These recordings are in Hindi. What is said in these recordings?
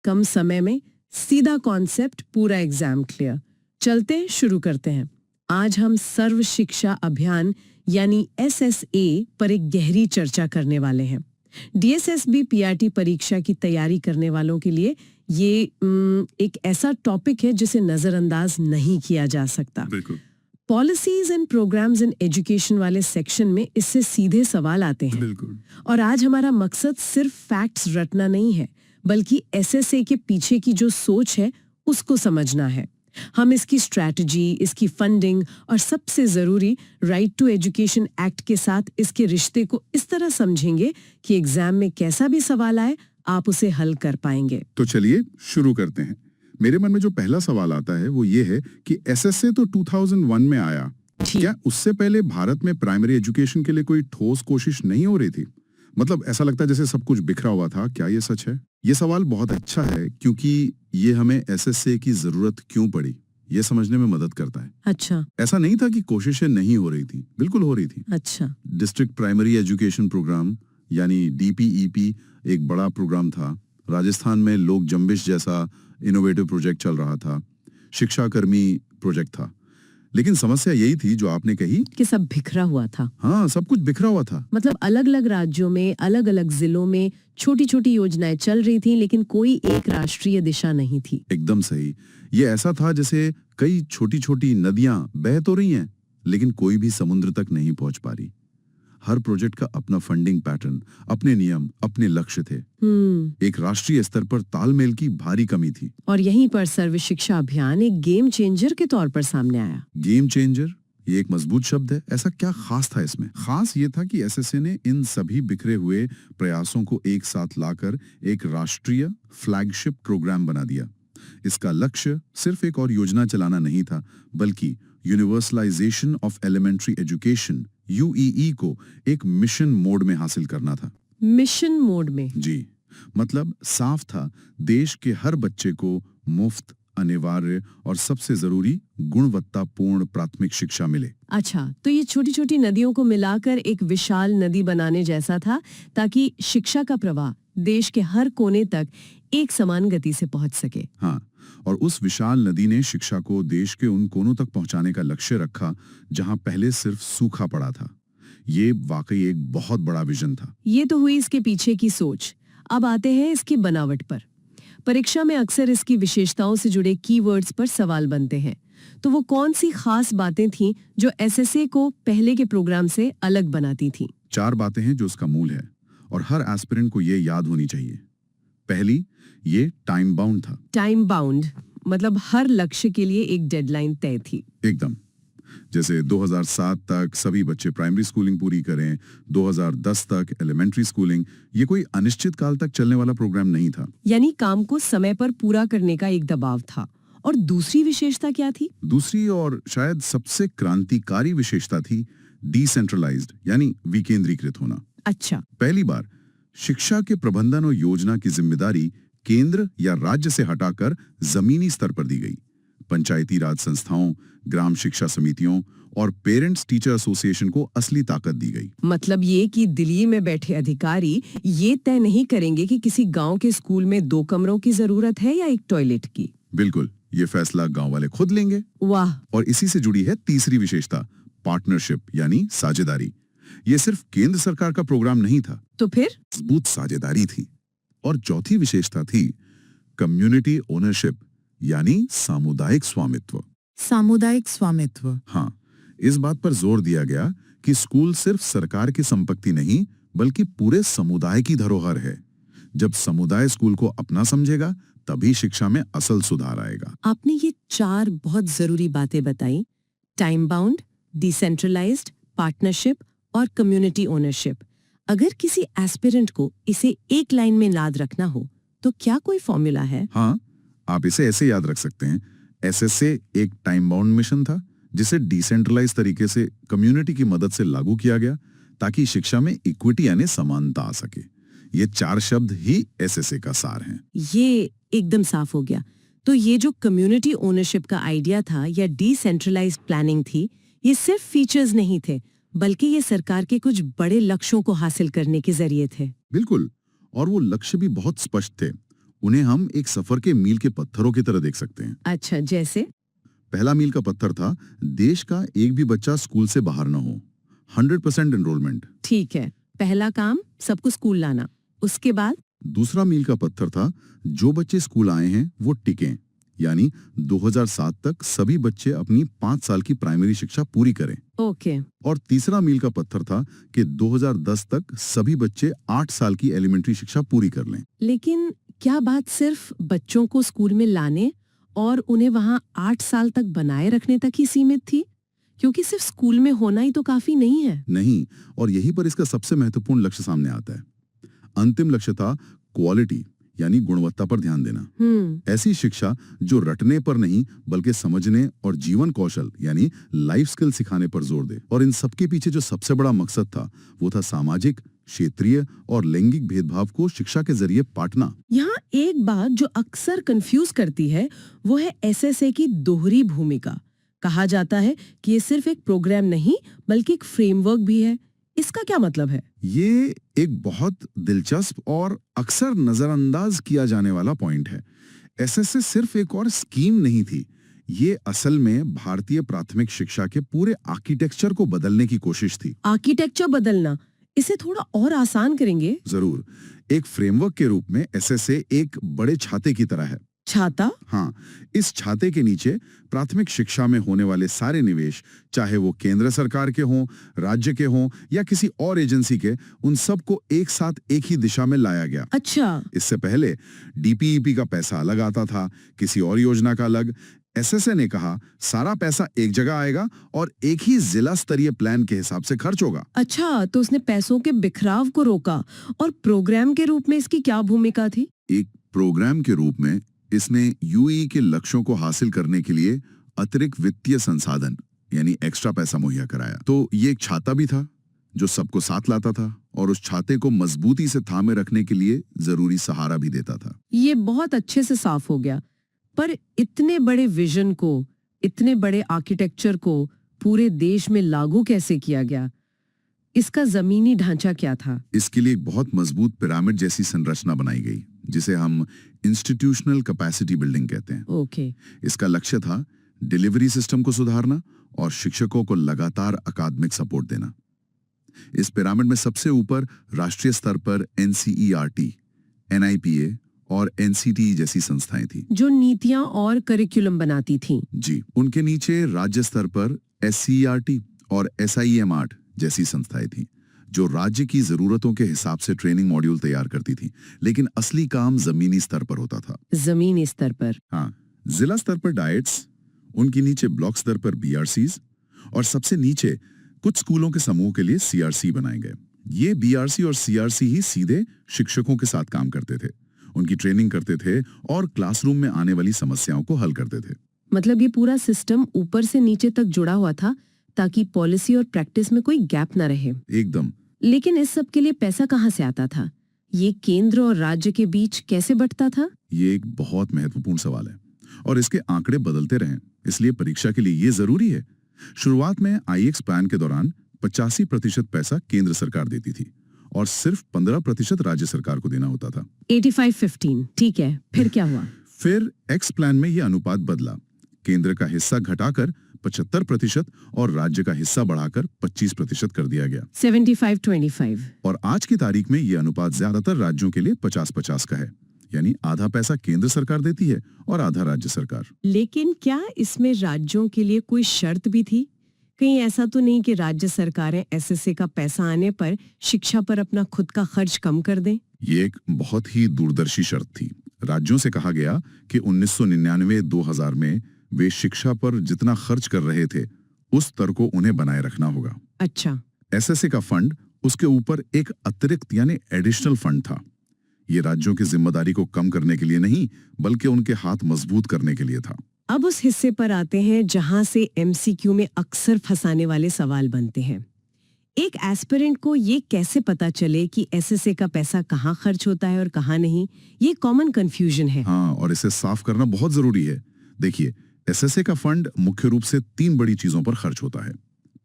कम समय में, सीधा कॉन्सेप्ट, पूरा एग्जाम क्लियर। चलते हैं, शुरू करते हैं। आज हम सर्व शिक्षा अभियान यानी SSA पर एक गहरी चर्चा करने वाले हैं। DSSB PRT परीक्षा की तैयारी करने वालों के लिए ये एक ऐसा टॉपिक है जिसे नजरअंदाज नहीं किया जा सकता। बिल्कुल। Policies and programs in education वाले सेक्शन में इससे सीधे सवाल आते हैं। बिल्कुल। और आज हमारा मकसद सिर्फ फैक्ट्स रटना नहीं है, बल्कि SSA के पीछे की जो सोच है उसको समझना है। हम इसकी स्ट्रैटेजी, इसकी फंडिंग और सबसे जरूरी राइट टू एजुकेशन एक्ट के साथ इसके रिश्ते को इस तरह समझेंगे कि एग्जाम में कैसा भी सवाल आए आप उसे हल कर पाएंगे। तो चलिए शुरू करते हैं। मेरे मन में जो पहला सवाल आता है वो ये है कि SSA तो 2001 में आया, क्या उससे पहले भारत में प्राइमरी एजुकेशन के लिए कोई ठोस कोशिश नहीं हो रही थी? मतलब ऐसा लगता है जैसे सब कुछ बिखरा हुआ था। क्या ये सच है? ये सवाल बहुत अच्छा है क्योंकि ये हमें SSA की जरूरत क्यों पड़ी ये समझने में मदद करता है। अच्छा। ऐसा नहीं था कि कोशिशें नहीं हो रही थी, बिल्कुल हो रही थी। अच्छा। डिस्ट्रिक्ट प्राइमरी एजुकेशन प्रोग्राम यानी DPEP एक बड़ा प्रोग्राम था। राजस्थान में लोक जंबिश जैसा इनोवेटिव प्रोजेक्ट चल रहा था। शिक्षा कर्मी प्रोजेक्ट था। लेकिन समस्या यही थी जो आपने कही कि सब बिखरा हुआ था। हाँ, सब कुछ बिखरा हुआ था। मतलब अलग अलग राज्यों में, अलग अलग जिलों में छोटी छोटी योजनाएं चल रही थी, लेकिन कोई एक राष्ट्रीय दिशा नहीं थी। एकदम सही। ये ऐसा था जैसे कई छोटी छोटी नदियां बह तो रही हैं, लेकिन कोई भी समुद्र तक नहीं पहुंच पा रही। हर प्रोजेक्ट का अपना फंडिंग पैटर्न, अपने नियम, अपने लक्ष्य थे। एक राष्ट्रीय स्तर पर तालमेल की भारी कमी थी। और यहीं पर सर्व शिक्षा अभियान एक गेम चेंजर के तौर पर सामने आया। गेम चेंजर, ये एक मजबूत शब्द है। ऐसा क्या खास था इसमें? खास ये था कि SSA ने इन सभी बिखरे हुए प्रयासों को एक साथ लाकर एक राष्ट्रीय फ्लैगशिप प्रोग्राम बना दिया। इसका लक्ष्य सिर्फ एक और योजना चलाना नहीं था, बल्कि universalisation of elementary education UEE को एक मिशन मोड में हासिल करना था। मिशन मोड में? जी, मतलब साफ था, देश के हर बच्चे को मुफ्त, अनिवार्य और सबसे जरूरी गुणवत्तापूर्ण प्राथमिक शिक्षा मिले। अच्छा, तो ये छोटी छोटी नदियों को मिलाकर एक विशाल नदी बनाने जैसा था, ताकि शिक्षा का प्रवाह देश के हर कोने तक एक समान गति से पहुंच सके। हाँ, और उस विशाल नदी ने शिक्षा को देश के उन कोनों तक पहुंचाने का लक्ष्य रखा जहां पहले सिर्फ सूखा पड़ा था। ये वाकई एक बहुत बड़ा विजन था। ये तो हुई इसके पीछे की सोच। अब आते हैं इसकी बनावट पर। परीक्षा में अक्सर इसकी विशेषताओं से जुड़े कीवर्ड्स पर सवाल बनते हैं। तो वो कौन सी खास बातें थीं जो SSA को पहले के प्रोग्राम से अलग बनाती थीं? 4 बातें हैं जो उसका मूल है और हर एस्पिरेंट को ये याद होनी चाहिए। पहली, ये टाइम बाउंड था। टाइम बाउंड मतलब हर लक्ष्य के लिए एक डेडलाइन तय थी। एकदम। जैसे 2007 तक सभी बच्चे प्राइमरी स्कूलिंग पूरी करें, 2010 तक एलिमेंट्री स्कूलिंग। ये कोई अनिश्चित काल तक चलने वाला प्रोग्राम नहीं था। यानी काम को समय पर पूरा करने का एक दबाव था। और दूसरी विशेषता क्या थी? दूसरी और शायद सबसे क्रांतिकारी विशेषता थी डिसेंट्रलाइज्ड यानी विकेंद्रीकृत होना। अच्छा। पहली बार शिक्षा के प्रबंधन और योजना की जिम्मेदारी केंद्र या राज्य से हटाकर जमीनी स्तर पर दी गई। पंचायती राज संस्थाओं, ग्राम शिक्षा समितियों और पेरेंट्स टीचर एसोसिएशन को असली ताकत दी गई। मतलब ये कि दिल्ली में बैठे अधिकारी ये तय नहीं करेंगे कि किसी गांव के स्कूल में 2 कमरों की जरूरत है या एक टॉयलेट की। बिल्कुल, ये फैसला गांव वाले खुद लेंगे। वाह। और इसी से जुड़ी है तीसरी विशेषता, पार्टनरशिप यानी साझेदारी। ये सिर्फ केंद्र सरकार का प्रोग्राम नहीं था। तो फिर? मजबूत साझेदारी थी। और चौथी विशेषता थी कम्युनिटी ओनरशिप यानी सामुदायिक स्वामित्व। सामुदायिक स्वामित्व। हाँ, इस बात पर जोर दिया गया कि स्कूल सिर्फ सरकार की संपत्ति नहीं, बल्कि पूरे समुदाय की धरोहर है। जब समुदाय स्कूल को अपना समझेगा, तभी शिक्षा में असल सुधार आएगा। आपने ये 4 बहुत जरूरी बातें बताई, टाइम बाउंड, डिसेंट्रलाइज्ड, पार्टनरशिप और कम्युनिटी ओनरशिप। अगर किसी एस्पिरेंट को इसे एक लाइन में याद रखना हो तो क्या कोई फॉर्मूला है? हाँ, आप इसे ऐसे याद रख सकते हैं। SSA एक टाइम बाउंड मिशन था जिसे डिसेंट्रलाइज तरीके से कम्युनिटी की मदद से लागू किया गया ताकि शिक्षा में इक्विटी यानी समानता आ सके। ये 4 शब्द ही SSA का सार हैं। ये एकदम साफ हो गया। तो ये जो कम्युनिटी ओनरशिप का आइडिया था या डिसेंट्रलाइज्ड प्लानिंग थी, ये सिर्फ फीचर्स नहीं थे, बल्कि ये सरकार के कुछ बड़े लक्ष्यों को हासिल करने के जरिए थे। बिल्कुल, और वो लक्ष्य भी बहुत स्पष्ट थे। उन्हें हम एक सफर के मील के पत्थरों की तरह देख सकते हैं। अच्छा, जैसे? पहला मील का पत्थर था देश का एक भी बच्चा स्कूल से बाहर न हो, 100% एनरोलमेंट। ठीक है, पहला काम सबको स्कूल लाना। उसके बाद? दूसरा मील का पत्थर था जो बच्चे स्कूल आए हैं वो टिकें, यानी 2007 तक सभी बच्चे अपनी 5 साल की प्राइमरी शिक्षा पूरी करें। ओके। और तीसरा मील का पत्थर था कि 2010 तक सभी बच्चे 8 साल की एलिमेंट्री शिक्षा पूरी कर लें। लेकिन क्या बात सिर्फ बच्चों को स्कूल में लाने और उन्हें वहां 8 साल तक बनाए रखने तक ही सीमित थी? क्योंकि सिर्फ स्कूल में होना ही तो काफी नहीं है। नहीं, और यहीं पर इसका सबसे महत्वपूर्ण लक्ष्य सामने आता है। अंतिम लक्ष्य था क्वालिटी, यानी गुणवत्ता पर ध्यान देना। ऐसी शिक्षा जो रटने पर नहीं बल्कि समझने और जीवन कौशल यानी लाइफ स्किल सिखाने पर जोर दे। और इन सबके पीछे जो सबसे बड़ा मकसद था वो था सामाजिक, क्षेत्रीय और लैंगिक भेदभाव को शिक्षा के जरिए पाटना। यहाँ एक बात जो अक्सर कंफ्यूज करती है वो है एसएसए की दोहरी भूमिका। कहा जाता है कि ये सिर्फ एक प्रोग्राम नहीं बल्कि एक फ्रेमवर्क भी है। इसका क्या मतलब है? ये एक बहुत दिलचस्प और अक्सर नजरअंदाज किया जाने वाला पॉइंट है। एसएसए सिर्फ एक और स्कीम नहीं थी, ये असल में भारतीय प्राथमिक शिक्षा के पूरे आर्किटेक्चर को बदलने की कोशिश थी। आर्किटेक्चर बदलना, इसे थोड़ा और आसान करेंगे? जरूर। एक फ्रेमवर्क के रूप में एसएसए एक बड़े छाते की तरह है। छाता? हाँ, इस छाते के नीचे प्राथमिक शिक्षा में होने वाले सारे निवेश, चाहे वो केंद्र सरकार के हों, राज्य के हों या किसी और एजेंसी के, उन सब को एक साथ एक ही दिशा में लाया गया। अच्छा। इससे पहले डीपीईपी का पैसा अलग आता था, किसी और योजना का अलग। एसएसए ने कहा सारा पैसा एक जगह आएगा और एक ही जिला स्तरीय प्लान के हिसाब से खर्च होगा। अच्छा, तो उसने पैसों के बिखराव को रोका। और प्रोग्राम के रूप में इसकी क्या भूमिका थी? एक प्रोग्राम के रूप में इसने यूई के लक्ष्यों को हासिल करने के लिए अतिरिक्त वित्तीय संसाधन यानी एक्स्ट्रा पैसा मुहैया कराया। तो ये एक छाता भी था जो सबको साथ लाता था और उस छाते को मजबूती से थामे रखने के लिए जरूरी सहारा भी देता था। ये बहुत अच्छे से साफ हो गया। पर इतने बड़े विजन को, इतने बड़े आर्किटेक्चर को पूरे देश में लागू कैसे किया गया? इसका जमीनी ढांचा क्या था? इसके लिए एक बहुत मजबूत पिरामिड जैसी संरचना बनाई गई जिसे हम इंस्टीट्यूशनल कैपेसिटी बिल्डिंग कहते हैं। ओके। इसका लक्ष्य था डिलीवरी सिस्टम को सुधारना और शिक्षकों को लगातार अकादमिक सपोर्ट देना। इस पिरामिड में सबसे ऊपर राष्ट्रीय स्तर पर एनसीईआरटी, एनआईपीए और एनसीटी जैसी संस्थाएं थी जो नीतियां और करिकुलम बनाती थीं। जी। उनके नीचे राज्य स्तर पर एससीईआरटी और एसआईएमआर्ट जैसी संस्थाएं थीं जो राज्य की जरूरतों के हिसाब से ट्रेनिंग मॉड्यूल तैयार करती थी। लेकिन असली काम जमीनी स्तर पर होता था। जमीनी स्तर पर? हाँ, जिला स्तर पर डाइट्स, उनके नीचे ब्लॉक स्तर पर बीआरसीज और सबसे नीचे कुछ स्कूलों के समूह के लिए सीआरसी बनाए गए। ये बीआरसी और सीआरसी ही सीधे शिक्षकों के साथ काम करते थे, उनकी ट्रेनिंग करते थे और क्लासरूम में आने वाली समस्याओं को हल करते थे। मतलब ये पूरा सिस्टम ऊपर से नीचे तक जुड़ा हुआ था ताकि पॉलिसी और प्रैक्टिस में कोई गैप ना रहे। एकदम। लेकिन इस सब के लिए पैसा कहाँ से आता था? ये केंद्र और राज्य के बीच कैसे बंटता था? ये एक बहुत महत्वपूर्ण सवाल है और इसके आंकड़े बदलते रहे, इसलिए परीक्षा के लिए ये जरूरी है। शुरुआत में आईएक्स प्लान के दौरान 85% पैसा केंद्र सरकार देती थी और सिर्फ 15% राज्य सरकार को देना होता था। 85-15, ठीक है। फिर क्या हुआ? फिर एक्स प्लान में यह अनुपात बदला। केंद्र का हिस्सा घटाकर 75% और राज्य का हिस्सा बढ़ाकर 25% कर दिया गया। 75-25। और आज की तारीख में यह अनुपात ज्यादातर राज्यों के लिए 50-50 का है, यानी आधा पैसा केंद्र सरकार देती है और आधा राज्य सरकार। लेकिन क्या इसमें राज्यों के लिए कोई शर्त भी थी? कहीं ऐसा तो नहीं कि राज्य सरकारें एसएसए का पैसा आने पर शिक्षा पर अपना खुद का खर्च कम कर दें? ये एक बहुत ही दूरदर्शी शर्त थी। राज्यों से कहा गया कि 1999-2000 में वे शिक्षा पर जितना खर्च कर रहे थे उस स्तर को उन्हें बनाए रखना होगा। अच्छा। एसएसए का फंड उसके ऊपर एक अतिरिक्त यानी एडिशनल फंड था। ये राज्यों की जिम्मेदारी को कम करने के लिए नहीं बल्कि उनके हाथ मजबूत करने के लिए था। अब उस हिस्से पर आते हैं जहां से एमसीक्यू में अक्सर फंसाने वाले सवाल बनते हैं। एक एस्पिरेंट को ये कैसे पता चले कि एसएसए का पैसा कहाँ खर्च होता है और कहाँ नहीं? ये कॉमन कंफ्यूजन है। हाँ, और इसे साफ करना बहुत जरूरी है। देखिए, एसएसए का फंड मुख्य रूप से 3 बड़ी चीजों पर खर्च होता है।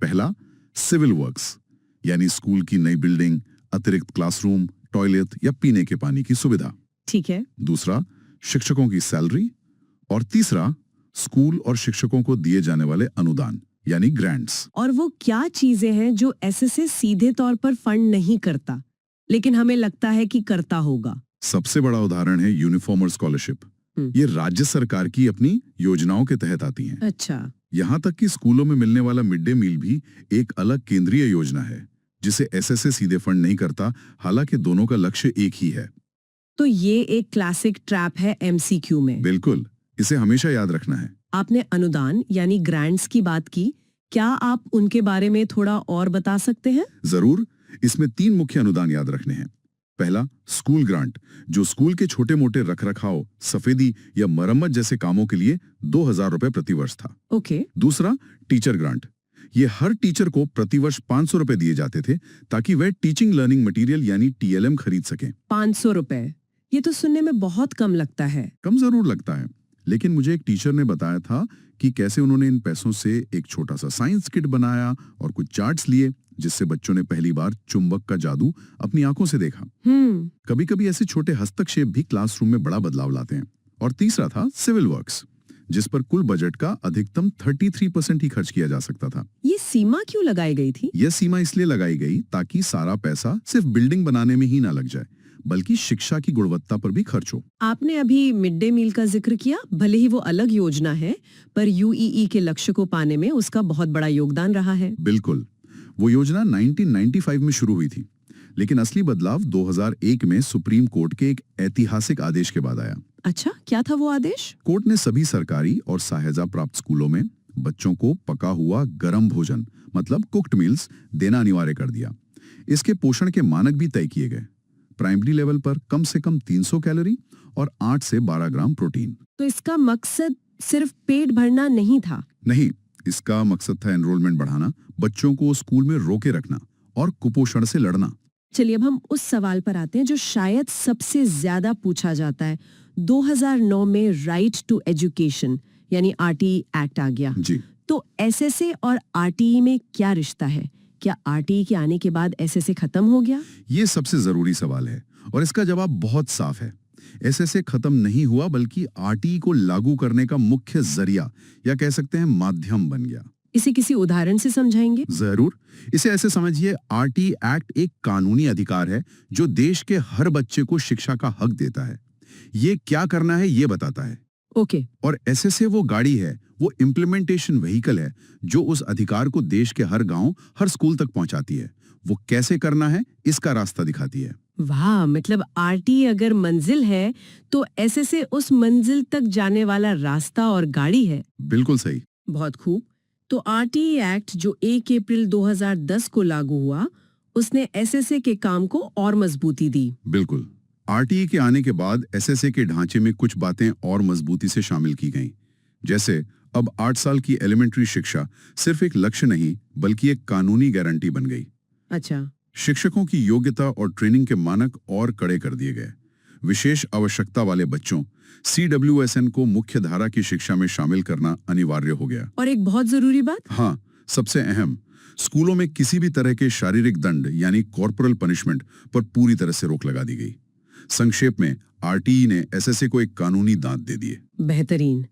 पहला, सिविल वर्क्स, यानी स्कूल की नई बिल्डिंग, अतिरिक्त क्लासरूम, टॉयलेट या पीने के पानी की सुविधा। ठीक है। दूसरा, शिक्षकों की सैलरी। और तीसरा, स्कूल और शिक्षकों को दिए जाने वाले अनुदान यानी ग्रांट्स। और वो क्या चीजें हैं जो एसएसए सीधे तौर पर फंड नहीं करता, लेकिन हमें लगता है कि करता होगा? सबसे बड़ा उदाहरण है यूनिफॉर्मर स्कॉलरशिप। ये राज्य सरकार की अपनी योजनाओं के तहत आती हैं। अच्छा। यहाँ तक कि स्कूलों में मिलने वाला मिड डे मील भी एक अलग केंद्रीय योजना है जिसे एसएसए सीधे फंड नहीं करता, हालांकि दोनों का लक्ष्य एक ही है। तो ये एक क्लासिक ट्रैप है एमसीक्यू में। बिल्कुल, इसे हमेशा याद रखना है। आपने अनुदान यानी ग्रांट्स की बात की, क्या आप उनके बारे में थोड़ा और बता सकते हैं? जरूर, इसमें 3 मुख्य अनुदान याद रखने हैं। पहला, स्कूल ग्रांट, जो स्कूल के छोटे मोटे रखरखाव, सफेदी या मरम्मत जैसे कामों के लिए 2000 रुपए प्रति वर्ष था। ओके। दूसरा, टीचर ग्रांट। ये हर टीचर को प्रतिवर्ष 500 रुपए दिए जाते थे ताकि वह टीचिंग लर्निंग मटेरियल यानी टीएलएम खरीद सकें। 500 रुपए, ये तो सुनने में बहुत कम लगता है। कम जरूर लगता है, लेकिन मुझे एक टीचर ने बताया था कि कैसे उन्होंने इन पैसों से एक छोटा सा साइंस किट बनाया और कुछ चार्ट्स लिए, जिससे बच्चों ने पहली बार चुंबक का जादू अपनी आंखों से देखा। कभी कभी ऐसे छोटे हस्तक्षेप भी क्लासरूम में बड़ा बदलाव लाते हैं। और तीसरा था सिविल वर्क्स, जिस पर कुल बजट का अधिकतम 33% ही खर्च किया जा सकता था। ये सीमा क्यों लगाई गई थी? यह सीमा इसलिए लगाई गई ताकि सारा पैसा सिर्फ बिल्डिंग बनाने में ही ना लग जाए, बल्कि शिक्षा की गुणवत्ता पर भी खर्च हो। आपने अभी मिड डे मील का जिक्र किया, भले ही वो अलग योजना है, पर यूईई के लक्ष्य को पाने में उसका बहुत बड़ा योगदान रहा है। बिल्कुल, वो योजना 1995 में शुरू हुई थी, लेकिन असली बदलाव 2001 में सुप्रीम कोर्ट के एक ऐतिहासिक आदेश के बाद आया। अच्छा, क्या था वो आदेश? कोर्ट ने सभी सरकारी और सहायता प्राप्त स्कूलों में बच्चों को पका हुआ गर्म भोजन मतलब कुक्ड मील्स देना अनिवार्य कर दिया। इसके पोषण के मानक भी तय किए गए। प्राइमरी लेवल पर कम से कम 300 कैलोरी और 8 से 12 ग्राम प्रोटीन। तो इसका मकसद सिर्फ पेट भरना नहीं था? नहीं, इसका मकसद था एनरोलमेंट बढ़ाना, बच्चों को स्कूल में रोके रखना और कुपोषण से लड़ना। चलिए अब हम उस सवाल पर आते हैं जो शायद सबसे ज्यादा पूछा जाता है। 2009 में राइट टू एजुकेशन यानी आरटीई एक्ट आ गया। जी। तो एसएसए और आरटीई में क्या रिश्ता है? क्या आरटीई के आने के बाद एसएसए खत्म हो गया? ये सबसे जरूरी सवाल है और इसका जवाब बहुत साफ है। एसएसए खत्म नहीं हुआ, बल्कि आरटीई को लागू करने का मुख्य जरिया या कह सकते हैं माध्यम बन गया। इसे किसी उदाहरण से समझाएंगे? जरूर, इसे ऐसे समझिए, आरटीई एक्ट एक कानूनी अधिकार है जो देश के हर बच्चे को शिक्षा का हक देता है। ये क्या करना है ये बताता है। ओके। और एसएसए वो गाड़ी है, वो इम्प्लीमेंटेशन व्हीकल है जो उस अधिकार को देश के हर गांव, हर स्कूल तक पहुंचाती है। वो कैसे करना है इसका रास्ता दिखाती है। वाह, मतलब आरटीई अगर मंजिल है तो एसएसए उस मंजिल तक जाने वाला रास्ता और गाड़ी है। बिल्कुल सही। बहुत खूब। तो आरटीई एक्ट जो 1 अप्रैल 2010 को लागू हुआ, उसने एसएसए के काम को और मजबूती दी। बिल्कुल, आरटीई के आने के बाद एसएसए के ढांचे में कुछ बातें और मजबूती से शामिल की गईं। जैसे अब 8 साल की एलिमेंट्री शिक्षा सिर्फ एक लक्ष्य नहीं, बल्कि एक कानूनी गारंटी बन गई। अच्छा। शिक्षकों की योग्यता और ट्रेनिंग के मानक और कड़े कर दिए गए। विशेष आवश्यकता वाले बच्चों CWSN को मुख्य धारा की शिक्षा में शामिल करना अनिवार्य हो गया। और एक बहुत जरूरी बात, हाँ, सबसे अहम, स्कूलों में किसी भी तरह के शारीरिक दंड यानी कॉर्पोरल पनिशमेंट पर पूरी तरह से रोक लगा दी गई। संक्षेप में, आरटीई ने एसएसए को एक कानूनी दांत दे दिए। बेहतरीन।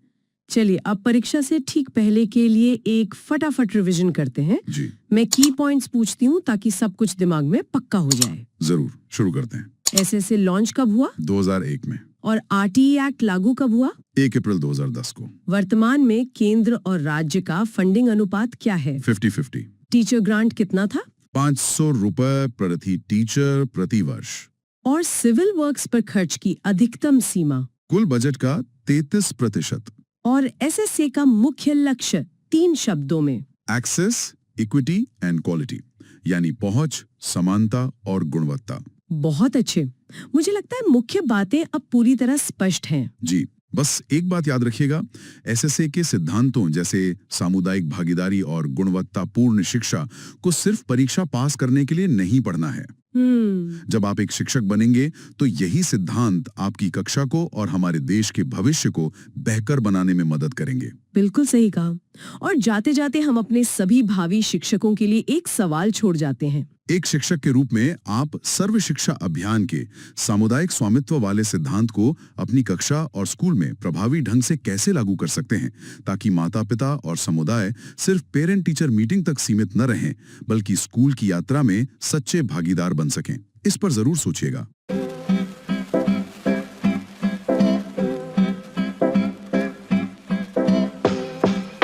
चलिए अब परीक्षा से ठीक पहले के लिए एक फटाफट रिवीजन करते हैं। जी। मैं की पॉइंट्स पूछती हूँ ताकि सब कुछ दिमाग में पक्का हो जाए। जरूर, शुरू करते हैं। एसएसए लॉन्च कब हुआ? 2001 में। और आरटीई एक्ट लागू कब हुआ? 1 अप्रैल 2010 को। वर्तमान में केंद्र और राज्य का फंडिंग अनुपात क्या है? 50-50। टीचर ग्रांट कितना था? 500 रुपए प्रति टीचर प्रति वर्ष। और सिविल वर्क्स पर खर्च की अधिकतम सीमा? कुल बजट का 33%। और एसएसए का मुख्य लक्ष्य 3 शब्दों में? एक्सेस, इक्विटी एंड क्वालिटी, यानी पहुंच, समानता और गुणवत्ता। बहुत अच्छे। मुझे लगता है मुख्य बातें अब पूरी तरह स्पष्ट हैं। जी, बस एक बात याद रखिएगा, एसएसए के सिद्धांतों जैसे सामुदायिक भागीदारी और गुणवत्तापूर्ण शिक्षा को सिर्फ परीक्षा पास करने के लिए नहीं पढ़ना है। जब आप एक शिक्षक बनेंगे तो यही सिद्धांत आपकी कक्षा को और हमारे देश के भविष्य को बेहतर बनाने में मदद करेंगे। बिल्कुल सही कहा। और जाते जाते हम अपने सभी भावी शिक्षकों के लिए एक सवाल छोड़ जाते हैं। एक शिक्षक के रूप में आप सर्व शिक्षा अभियान के सामुदायिक स्वामित्व वाले सिद्धांत को अपनी कक्षा और स्कूल में प्रभावी ढंग से कैसे लागू कर सकते हैं, ताकि माता-पिता और समुदाय सिर्फ पेरेंट टीचर मीटिंग तक सीमित न रहें, बल्कि स्कूल की यात्रा में सच्चे भागीदार बन सकें। इस पर जरूर सोचिएगा।